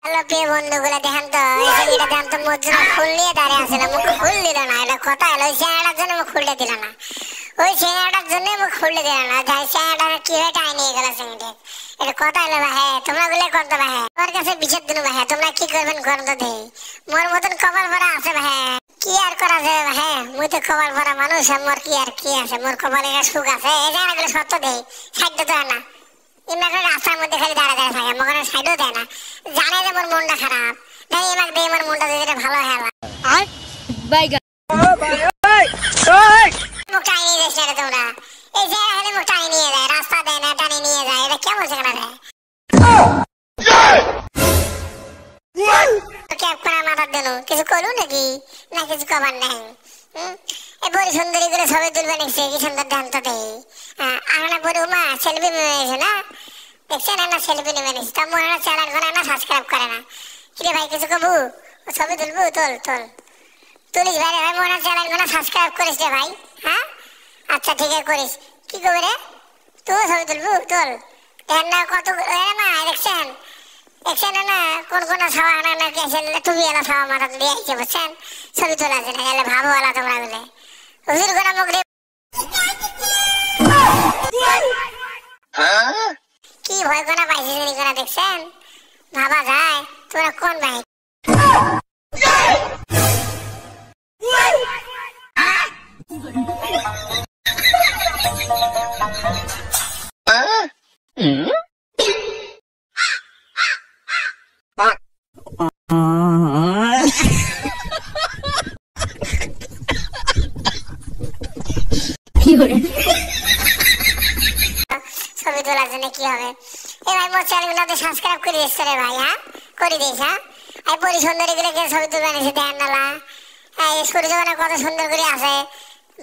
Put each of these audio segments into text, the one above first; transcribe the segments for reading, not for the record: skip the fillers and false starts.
Hello প্রিয় বন্ধুগুলো, দেখেন তো এই ছেলেটা দেখেন তো মোর জন্য ফুল নিয়ে দাঁড়িয়ে আছে না, মুখ খুল দিল না। এটা কথা হলো ওই ছেলেটার জন্য মুখ খুলতে দিল না, ওই ছেলেটার জন্য মুখ খুলতে দিল না। যাই ছেলেটা কি হয়ে টাই নিয়ে গেল ছেলেটা, এটা কথা হলো ভাই তোমরা গুলো করতে ভাই তোমার কাছে বিচার দিন ভাই, তোমরা কি করবেন করতে দেই। মোর মতন কপাল ভরা আছে ভাই, কি আর করা যায় ভাই, মুই তো কপাল ভরা মানুষ, মোর কি আর কি আছে, মোর কপালে সুখ আছে। এই জায়গাগুলো সত্য দেই, সাইড তো না, এমনি রাস্তার মধ্যে খালি দাঁড়া দাঁড়া থাকে, আমার সাইডও দেয় না, জানে যে মোর মনটা খারাপ, তাই এমাক দিয়ে আমার মনটা যদি ভালো হয় আর বাইগা মুখ টাই নিয়ে যাস না তোমরা, এই যে খালি মুখ টাই নিয়ে যায়, রাস্তা দেয় না, টানি নিয়ে যায়, এটা কেমন সেখানে রে ক্যাপ করা মাথার দেন কিছু করু নাকি না কিছু কবার নাই। এই বড় সুন্দরী করে ছবি তুলবে নিচ্ছে, কি সুন্দর ধ্যান তো দেয়। আর না বড় মা সেলফি নিয়েছে না, দেখছেন না সেলফি নেবে নিচ্ছে, তা মনে হয় চ্যানেল করে না সাবস্ক্রাইব করে না। কিরে ভাই কিছু কবু ছবি তুলবো, তোল তোল তুলিস ভাই, ভাই মনে হয় চ্যানেল করে সাবস্ক্রাইব করিস রে ভাই। হ্যাঁ আচ্ছা ঠিক আছে করিস, কি করবি রে তুই ছবি তুলবো তোল, দেখেন না কত মা দেখছেন দেখছেন না কোন কোন ছাওয়া না কেসে তুমি এলা ছাওয়া মাথা দিয়ে আইছে বুঝছেন, ছবি তোলা আছে না গেলে ভাবো এলা তোমরা বলে হুজুর করে মুখ কি ভয় কোনা পাইছি জানি কোনা দেখছেন, ভাবা যায় তোরা কোন ভাই ছবি তোলার জন্য কি হবে। এ ভাই মোর চ্যানেলগুলোতে সাবস্ক্রাইব করে দিস রে ভাই, হ্যাঁ করে দিস। হ্যাঁ এই পরি সুন্দরী গুলোকে ছবি তুলবে নিছে দেখেন না, এই সূর্য কত সুন্দর করে আছে,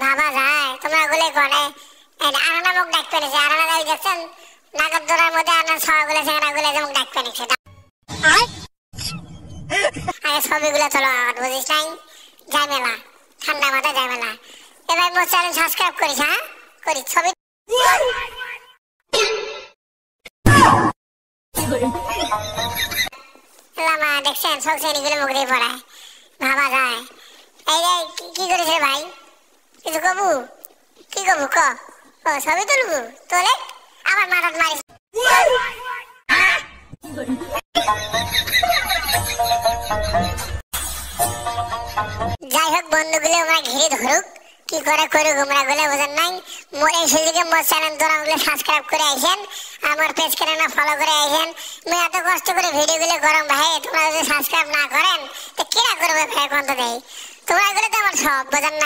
ভাবা যায় তোমরা গুলো করে আনানা মুখ ডাক পেয়েছে, আনানা যাই দেখছেন নাগর দোড়ার মধ্যে আনার ছবি গুলো সেখানে গুলো মুখ ডাক পেয়েছে। আগে ছবিগুলো তোলো বুঝিস নাই, যাই মেলা ঠান্ডা মাথায় যাই মেলা। এবার মোর চ্যানেল সাবস্ক্রাইব করিস, হ্যাঁ করিস ছবি দেখছেন সব শ্রেণীগুলো মুখ দিয়ে পড়ায়, ভাবা যায়। এই যে কি করেছে ভাই কিছু কবু, কি কবু ক ও ছবি তুলবু তোলে আমার মাথাত মারিস। যাই হোক বন্ধুগুলো আমরা ঘিরে ধরুক, কি করে করুক আমরা গুলো বোঝেন নাই। মোর এই সুযোগে মোর চ্যানেল তোরা গুলো সাবস্ক্রাইব করে আইছেন, আমার পেজ করে না ফলো করে আইছেন। আমি এত কষ্ট করে ভিডিও গুলো গরম ভাই, তোমরা যদি সাবস্ক্রাইব না করেন তো কেনা করবে ভাই কোন তো দেই, তোমরা গুলো তো আমার সব বোঝেন না।